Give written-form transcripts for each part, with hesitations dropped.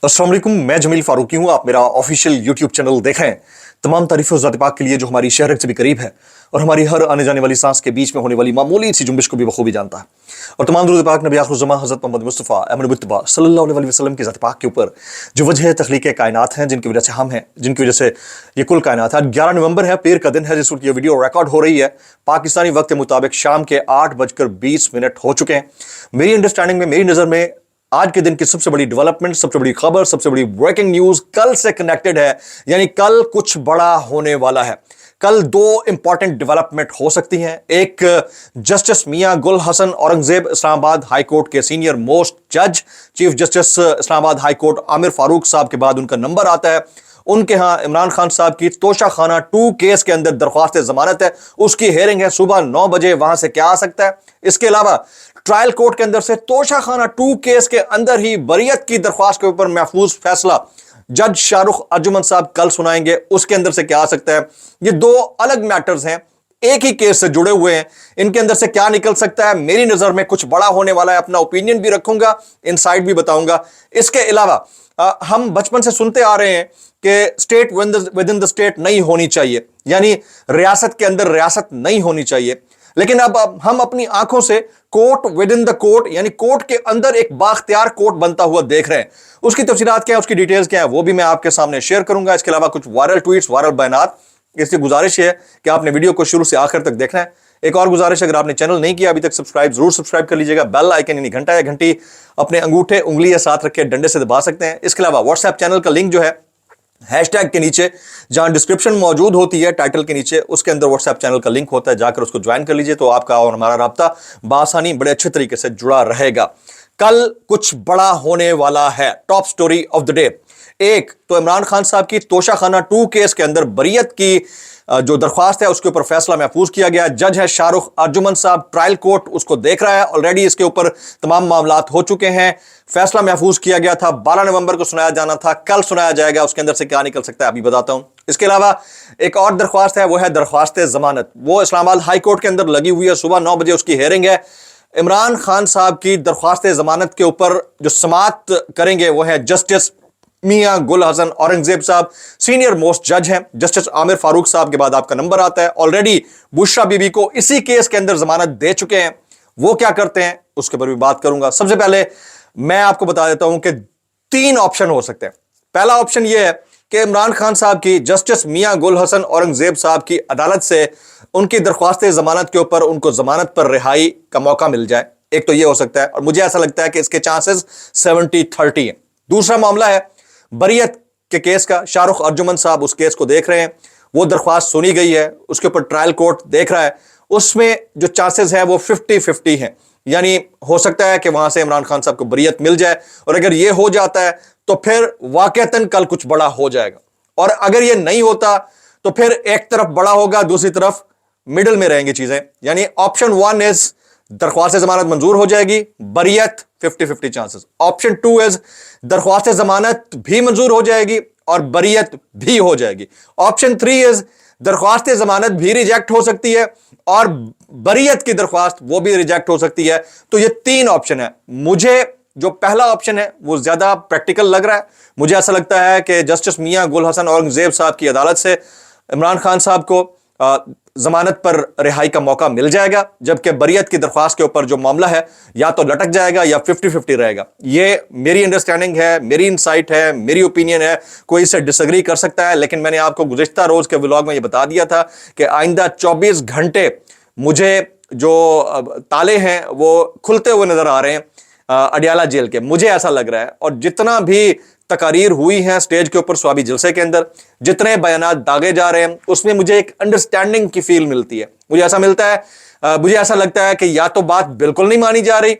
अस्सलाम वालेकुम, मैं जमील फारूकी हूं। आप मेरा ऑफिशियल यूट्यूब चैनल देखें। तमाम तारीफ़ ज़ात पाक के लिए जो हमारी शहर से भी करीब है और हमारी हर आने जाने वाली सांस के बीच में होने वाली मामूली सी जुम्बिश को भी बखूबी जानता है। और तमाम दुरूद पाक नबी आखिरुज़्ज़मा हज़रत मोहम्मद मुस्तफ़ा अहमद मुत्तबा सल्लल्लाहु अलैहि वसल्लम की ज़ात पाक के ऊपर जो वजह तख्लीक़ कायनात हैं, जिनकी वजह से हम हैं, जिनकी वजह से ये कुल कायनात है। 11 नवंबर है, पीर का दिन है, जिस वक्त ये वीडियो रिकॉर्ड हो रही है पाकिस्तानी वक्त के मुताबिक शाम के 8:20 हो चुके हैं। मेरी अंडरस्टैंडिंग में, मेरी नज़र में आज के दिन की सबसे बड़ी डेवलपमेंट, सबसे बड़ी खबर, सबसे बड़ी ब्रेकिंग न्यूज कल से कनेक्टेड है। यानी कल कुछ बड़ा होने वाला है। कल दो इंपॉर्टेंट डेवलपमेंट हो सकती हैं। एक, जस्टिस मियां गुल हसन औरंगजेब इस्लामाबाद हाई कोर्ट के सीनियर मोस्ट जज, chief justice Islamabad high court Aamir Farooq साहब के बाद उनका नंबर आता है। उनके यहां इमरान खान साहब की तोशा खाना 2 केस के अंदर दरख्वास्त जमानत है, उसकी हेयरिंग है सुबह 9 बजे। वहां से क्या आ सकता है? इसके अलावा ट्रायल कोर्ट के अंदर से तोशा खाना 2 केस के अंदर ही बरियत की दरख्वास्त के ऊपर महफूज फैसला जज शाहरुख अर्जुमन साहब कल सुनाएंगे। उसके अंदर से क्या आ सकता है? ये दो अलग मैटर्स हैं, एक ही केस से जुड़े हुए हैं। इनके अंदर से क्या निकल सकता है? मेरी नजर में कुछ बड़ा होने वाला है। अपना ओपिनियन भी रखूंगा, इनसाइड भी बताऊंगा। इसके अलावा हम बचपन से सुनते आ रहे हैं कि state with in the state नहीं होनी चाहिए, यानी रियासत के अंदर रियासत नहीं होनी चाहिए। लेकिन अब हम अपनी आंखों से court with in the court, यानी कोर्ट के अंदर एक बाख्तियार कोर्ट बनता हुआ देख रहे हैं। उसकी तफसीलात क्या है, उसकी डिटेल्स क्या है, वो भी मैं आपके सामने शेयर करूंगा। इसके अलावा कुछ वायरल ट्वीट्स, वायरल बयानात। इसकी गुजारिश है कि आपने वीडियो को शुरू से आखिर तक देखना है। एक और गुजारिश, अगर आपने चैनल नहीं किया अभी तक सब्सक्राइब, जरूर सब्सक्राइब कर लीजिएगा। बेल आइकन यानी घंटा या घंटी अपने अंगूठे उंगली या साथ रख के डंडे से दबा सकते हैं। इसके अलावा व्हाट्सएप चैनल का लिंक जो है हैशटैग के नीचे, जहां डिस्क्रिप्शन मौजूद होती है टाइटल के नीचे, उसके अंदर व्हाट्सएप चैनल का लिंक होता है, जाकर उसको ज्वाइन कर लीजिए। तो आपका और हमारा राब्ता बासानी बड़े अच्छे तरीके से जुड़ा रहेगा। कल कुछ बड़ा होने वाला है। Top story of the day. एक तो इमरान खान साहब की तोशा खाना 2 केस के अंदर बरियत की जो दरख्वास्त है उसके ऊपर फैसला महफूज किया गया। जज है शाहरुख अर्जुमन साहब, ट्रायल कोर्ट उसको देख रहा है। ऑलरेडी इसके ऊपर तमाम मामलात हो चुके हैं। फैसला महफूज किया गया था, 12 नवंबर को सुनाया जाना था, कल सुनाया जाएगा। उसके अंदर से क्या निकल सकता है अभी बताता हूं। इसके अलावा एक और दरख्वास्त है, वो है दरख्वास्त जमानत। वो इस्लामाबाद हाई कोर्ट के अंदर लगी हुई है, सुबह 9 बजे उसकी हेयरिंग है। इमरान खान साहब की दरख्वास्त जमानत के ऊपर जो समाअत करेंगे वो है जस्टिस मियां गुल हसन औरंगजेब साहब, सीनियर मोस्ट जज हैं। जस्टिस आमिर फारूक साहब के बाद आपका नंबर आता है। ऑलरेडी बुशरा बीबी को इसी केस के अंदर जमानत दे चुके हैं। वो क्या करते हैं उसके पर भी बात करूंगा। सबसे पहले मैं आपको बता देता हूं कि 3 ऑप्शन हो सकते हैं। पहला ऑप्शन यह है कि इमरान खान साहब की जस्टिस मियां गुल हसन औरंगजेब साहब की अदालत से उनकी दरख्वास्त जमानत के ऊपर उनको जमानत पर रिहाई का मौका मिल जाए। एक तो यह हो सकता है, और मुझे ऐसा लगता है कि इसके चांसेस 70-30 हैं। दूसरा मामला है बरियत के केस का। शाहरुख अर्जुमन साहब उस केस को देख रहे हैं, वो दरख्वास्त सुनी गई है, उसके ऊपर ट्रायल कोर्ट देख रहा है। उसमें जो चांसेस है वो 50-50 हैं। यानी हो सकता है कि वहां से इमरान खान साहब को बरियत मिल जाए, और अगर ये हो जाता है तो फिर वाकईतन कल कुछ बड़ा हो जाएगा। और अगर ये नहीं होता तो फिर एक तरफ बड़ा होगा, दूसरी तरफ मिडिल में रहेंगी चीजें। यानी ऑप्शन 1 इज दरख्वास्त जमानत मंजूर हो जाएगी, बरियत 50-50 चांसेस। ऑप्शन 2 इज दरख्वास्त जमानत भी मंजूर हो जाएगी और बरियत भी हो जाएगी। ऑप्शन 3 इज दरख्वास्त जमानत भी रिजेक्ट हो सकती है और बरियत की दरख्वास्त वो भी रिजेक्ट हो सकती है। तो ये 3 ऑप्शन है। मुझे जो पहला ऑप्शन है वो ज्यादा प्रैक्टिकल लग रहा है। मुझे ऐसा लगता है कि जस्टिस मियां गुल हसन औरंगजेब साहब की अदालत से इमरान खान साहब को जमानत पर रिहाई का मौका मिल जाएगा, जबकि बरियत की दरख्वास्त के ऊपर जो मामला है या तो लटक जाएगा या 50-50 रहेगा। ये मेरी अंडरस्टैंडिंग है, मेरी इनसाइट है, मेरी ओपिनियन है। कोई इससे डिसएग्री कर सकता है, लेकिन मैंने आपको गुज़िश्ता रोज के व्लॉग में ये बता दिया था कि आइंदा 24 घंटे मुझे जो ताले हैं वो खुलते हुए नजर आ रहे हैं अडियाला जेल के, मुझे ऐसा लग रहा है। और जितना भी तकारीर हुई हैं स्टेज के ऊपर स्वाबी जलसे के अंदर, जितने बयानात दागे जा रहे हैं, उसमें मुझे एक अंडरस्टैंडिंग की फील मिलती है। मुझे ऐसा मिलता है, मुझे ऐसा लगता है कि या तो बात बिल्कुल नहीं मानी जा रही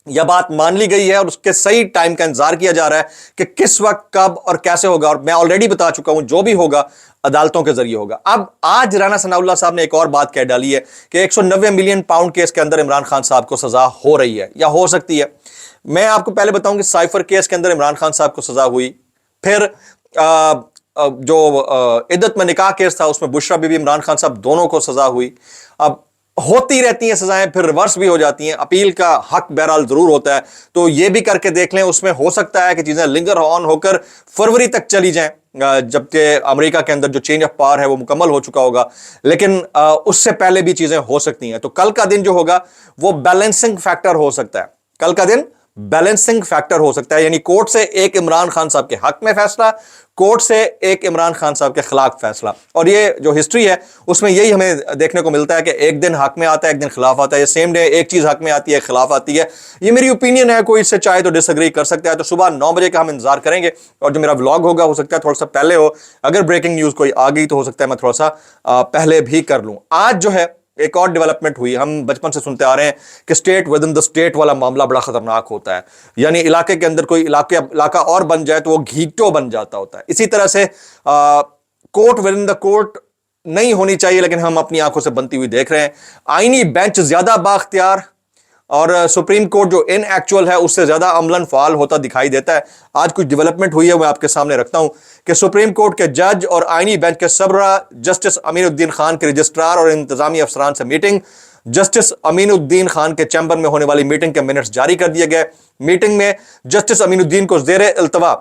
या बात मान ली गई है और उसके सही टाइम का इंतजार किया जा रहा है कि किस वक्त, कब और कैसे होगा। और मैं ऑलरेडी बता चुका हूं, जो भी होगा अदालतों के जरिए होगा। अब आज राना सनाउल्लाह साहब ने एक और बात कह डाली है कि 190 मिलियन पाउंड केस के अंदर इमरान खान साहब को सजा हो रही है या हो सकती है। मैं आपको पहले बताऊं कि साइफर केस के अंदर इमरान खान साहब को सजा हुई। फिर जो इद्दत में निकाह केस था उसमें बुशरा बीबी, इमरान खान साहब दोनों को सजा हुई। अब होती रहती हैं सजाएं, फिर रिवर्स भी हो जाती हैं। अपील का हक बहरहाल जरूर होता है, तो ये भी करके देख लें। उसमें हो सकता है कि चीजें लिंगर ऑन होकर फरवरी तक चली जाएं, जबकि अमेरिका के अंदर जो चेंज ऑफ पावर है वो मुकम्मल हो चुका होगा, लेकिन उससे पहले भी चीजें हो सकती हैं। तो कल का दिन जो होगा वो बैलेंसिंग फैक्टर हो सकता है। कल का दिन बैलेंसिंग फैक्टर हो सकता है, यानी कोर्ट से एक इमरान खान साहब के हक में फैसला, कोर्ट से एक इमरान खान साहब के खिलाफ फैसला। और ये जो हिस्ट्री है उसमें यही हमें देखने को मिलता है कि एक दिन हक में आता है, एक दिन खिलाफ आता है, ये सेम डे एक चीज हक में आती है, खिलाफ आती है। ये मेरी ओपिनियन है, कोई इससे चाहे तो डिसएग्री कर सकता है। तो सुबह 9 बजे का हम इंतजार करेंगे, और जो मेरा व्लॉग होगा हो सकता है थोड़ा सा पहले हो। अगर ब्रेकिंग न्यूज कोई आ गई तो हो सकता है मैं थोड़ा सा पहले भी कर लूं। आज जो है एक और डेवलपमेंट हुई। हम बचपन से सुनते आ रहे हैं कि state with in the state वाला मामला बड़ा खतरनाक होता है, यानी इलाके के अंदर कोई इलाका और बन जाए तो वो घीटो बन जाता होता है। इसी तरह से court with in the court नहीं होनी चाहिए, लेकिन हम अपनी आंखों से बनती हुई देख रहे हैं। आईनी बेंच ज्यादा बाख्तियार और सुप्रीम कोर्ट जो इन एक्चुअल है उससे ज्यादा अमलन फाल होता दिखाई देता है। आज कुछ डेवलपमेंट हुई है, मैं आपके सामने रखता हूं कि सुप्रीम कोर्ट के जज और आईनी बेंच के सरबरा जस्टिस अमीनुद्दीन खान के रजिस्ट्रार और इंतजामी अफसरान से मीटिंग। जस्टिस अमीनुद्दीन खान के चैम्बर में होने वाली मीटिंग के मिनट्स जारी कर दिए गए। मीटिंग में जस्टिस अमीनुद्दीन को ज़ेरे इल्तवा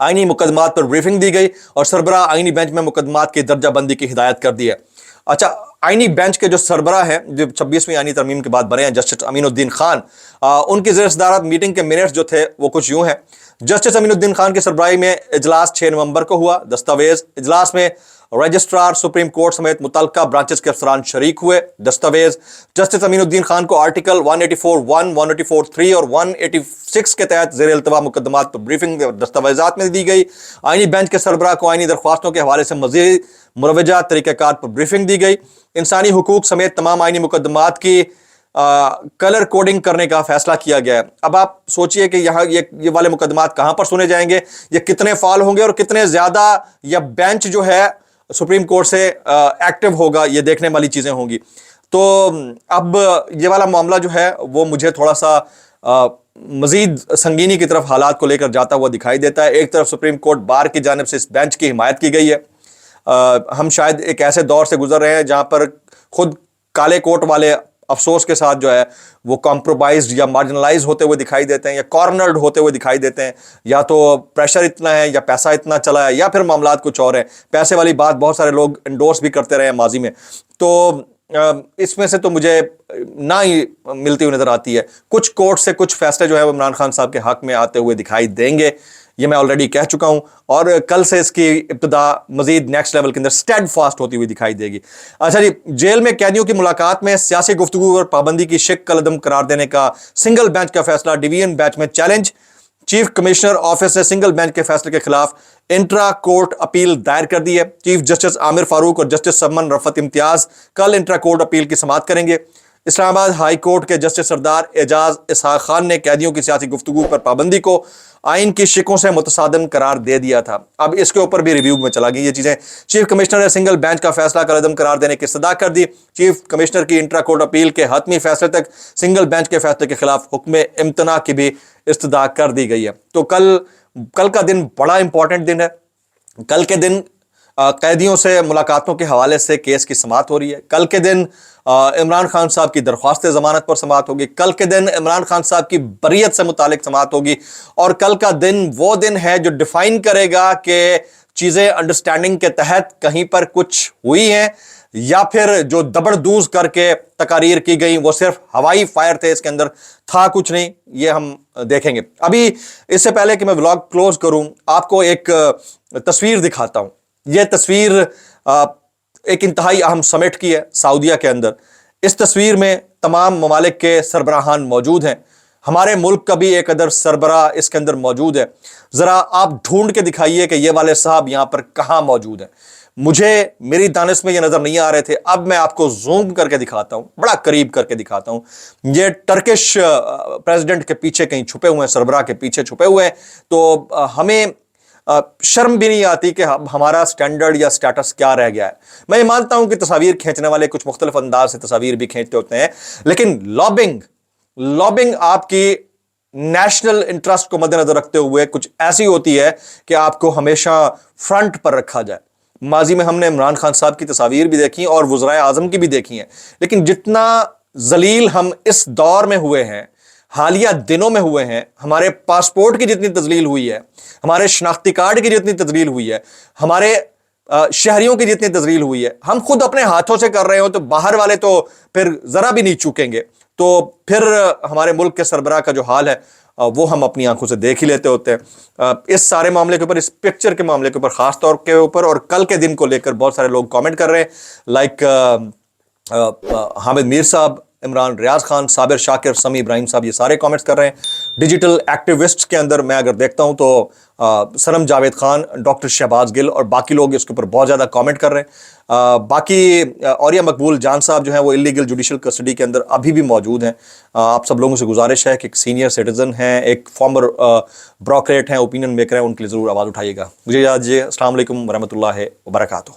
आईनी मुकदमात पर ब्रीफिंग दी गई और सरबरा आईनी बेंच में मुकदमात की दर्जा बंदी की हिदायत कर दी है। अच्छा, आईनी बेंच के जो सरबरा हैं, जो 26वीं आईनी तरमीम के बाद बने हैं, जस्टिस अमीनुद्दीन खान, उनकी ज़ेर सदारत मीटिंग के मिनट्स जो थे वो कुछ यूं हैं। जस्टिस अमीनुद्दीन खान की सरबराही में इजलास 6 नवंबर को हुआ। दस्तावेज इजलास में रजिस्ट्रार, सुप्रीम कोर्ट समेत मुतल्लिका ब्रांचेस के अफसरान शरीक हुए। दस्तावेज जस्टिस अमीनुद्दीन खान को आर्टिकल 184(1), 184(3) और 186 के तहत ज़ेर इल्तवा मुकदमात पर ब्रीफिंग दस्तावेजात में दी गई। आईनी बेंच के सरबराह को आईनी दरख्वास्तों के हवाले से मज़ीद मुरवजा तरीक़ाकार पर ब्रीफिंग दी गई। इंसानी हुकूक समेत तमाम आईनी मुकदमात की कलर कोडिंग करने का फैसला किया गया है। अब आप सोचिए कि यहाँ ये वाले मुकदमात कहाँ पर सुने जाएंगे, ये कितने फाल होंगे और कितने ज़्यादा या बेंच जो है सुप्रीम कोर्ट से एक्टिव होगा, ये देखने वाली चीज़ें होंगी। तो अब ये वाला मामला जो है वो मुझे थोड़ा सा मज़ीद संगीनी की तरफ हालात को लेकर जाता हुआ दिखाई देता है। एक तरफ सुप्रीम कोर्ट बार की जानिब से इस बेंच की हिमायत की गई है। हम शायद एक ऐसे दौर से गुजर रहे हैं जहाँ पर खुद काले कोट वाले अफसोस के साथ जो है वो कॉम्प्रोमाइज्ड या मार्जिनलाइज होते हुए दिखाई देते हैं, या कॉर्नर्ड होते हुए दिखाई देते हैं। या तो प्रेशर इतना है, या पैसा इतना चला है, या फिर मामलात कुछ और है। पैसे वाली बात बहुत सारे लोग इंडोर्स भी करते रहे हैं माजी में। तो इसमें से तो मुझे ना ही मिलती हुई नजर आती है। कुछ कोर्ट से कुछ फैसले जो है वो इमरान खान साहब के हक में आते हुए दिखाई देंगे, ये मैं ऑलरेडी कह चुका हूं। और कल से इसकी इब्तिदा मजीद नेक्स्ट लेवल के अंदर स्टेड फास्ट होती हुई दिखाई देगी। अच्छा जी, जेल में कैदियों की मुलाकात में सियासी गुफ्तगू और पाबंदी की शिक कलदम करार देने का सिंगल बेंच का फैसला डिवीजन बेंच में चैलेंज। चीफ कमिश्नर ऑफिस ने सिंगल बेंच के फैसले के खिलाफ इंट्रा कोर्ट अपील दायर कर दी है। चीफ जस्टिस आमिर फारूक और जस्टिस समन रफत इम्तियाज कल इंट्रा कोर्ट अपील की समाअत करेंगे। इस्लामाबाद हाई कोर्ट के जस्टिस सरदार एजाज इसहाक खान ने कैदियों की सियासी गुफ्तगू पर पाबंदी को आइन की शिकों से मुतसादम करार दे दिया था। अब इसके ऊपर भी रिव्यू में चला गई ये चीजें। चीफ कमिश्नर ने सिंगल बेंच का फैसला कलअदम करार देने की सदा कर दी। चीफ कमिश्नर की इंट्रा कोर्ट अपील के हतमी फैसले तक सिंगल बेंच के फैसले के खिलाफ हुक्म इम्तना की भी इस्तदा कर दी गई है। तो कल का दिन बड़ा इंपॉर्टेंट दिन है। कल के दिन कैदियों से मुलाकातों के हवाले से केस की समाअत हो रही है। कल के दिन इमरान खान साहब की दरख्वास्त ज़मानत पर समाअत होगी। कल के दिन इमरान खान साहब की बरीयत से मुतालिक समाअत होगी। और कल का दिन वो दिन है जो डिफाइन करेगा कि चीज़ें अंडरस्टैंडिंग के तहत कहीं पर कुछ हुई हैं, या फिर जो दबड़दूज करके तकारीर की गई वो सिर्फ हवाई फायर थे, इसके अंदर था कुछ नहीं। ये हम देखेंगे। अभी इससे पहले कि मैं व्लॉग क्लोज करूं, आपको एक तस्वीर दिखाता हूं। यह तस्वीर एक इंतहाई अहम समिट की है सऊदीया के अंदर। इस तस्वीर में तमाम ममालिक के सरबराहान मौजूद हैं। हमारे मुल्क का भी एक अदर सरबराह इसके अंदर मौजूद है। ज़रा आप ढूंढ के दिखाइए कि ये वाले साहब यहाँ पर कहाँ मौजूद हैं। मुझे मेरी दानिश में ये नज़र नहीं आ रहे थे। अब मैं आपको जूम करके दिखाता हूँ, बड़ा करीब करके दिखाता हूँ। ये टर्किश प्रेसिडेंट के पीछे कहीं छुपे हुए हैं, सरबराह के पीछे छुपे हुए हैं। तो हमें शर्म भी नहीं आती कि हमारा स्टैंडर्ड या स्टेटस क्या रह गया है। मैं ये मानता हूं कि तस्वीर खींचने वाले कुछ मुख्तलिफ अंदाज से तस्वीर भी खींचते होते हैं, लेकिन लॉबिंग आपकी नेशनल इंटरेस्ट को मद्देनजर रखते हुए कुछ ऐसी होती है कि आपको हमेशा फ्रंट पर रखा जाए। ماضی میں ہم نے عمران خان صاحب کی تصاویر بھی دیکھی اور وزرائے اعظم کی بھی دیکھی ہیں، لیکن جتنا ذلیل ہم اس دور میں ہوئے ہیں، حالیہ دنوں میں ہوئے ہیں، ہمارے پاسپورٹ کی جتنی تذلیل ہوئی ہے، ہمارے شناختی کارڈ کی جتنی تذلیل ہوئی ہے، ہمارے شہریوں کی جتنی تذلیل ہوئی ہے، ہم خود اپنے ہاتھوں سے کر رہے ہو تو باہر والے تو پھر ذرا بھی نہیں چوکیں گے. تو پھر ہمارے ملک کے سربراہ کا جو حال ہے وہ ہم اپنی آنکھوں سے دیکھ ہی لیتے ہوتے ہیں. اس سارے معاملے کے اوپر، اس پکچر کے معاملے کے اوپر خاص طور کے اوپر اور کل کے دن کو لے کر بہت سارے لوگ کامنٹ کر رہے ہیں، لائک حامد میر صاحب، عمران ریاض خان، صابر شاکر، سمی ابراہیم صاحب، یہ سارے کامنٹس کر رہے ہیں. ڈیجیٹل ایکٹیوسٹ کے اندر میں اگر دیکھتا ہوں تو سرم جاوید خان، ڈاکٹر شہباز گل اور باقی لوگ اس کے اوپر بہت زیادہ کامنٹ کر رہے ہیں. باقی اوریہ مقبول جان صاحب جو ہیں وہ انلیگل جوڈیشل کسٹڈی کے اندر ابھی بھی موجود ہیں. آپ سب لوگوں سے گزارش ہے کہ ایک سینئر سٹیزن ہیں، ایک فارمر بروکریٹ ہیں، اوپینین میکر ہیں، ان کے لیے ضرور آواز اٹھائیے گا. مجھے السلام علیکم ورحمۃ اللہ وبرکاتہ.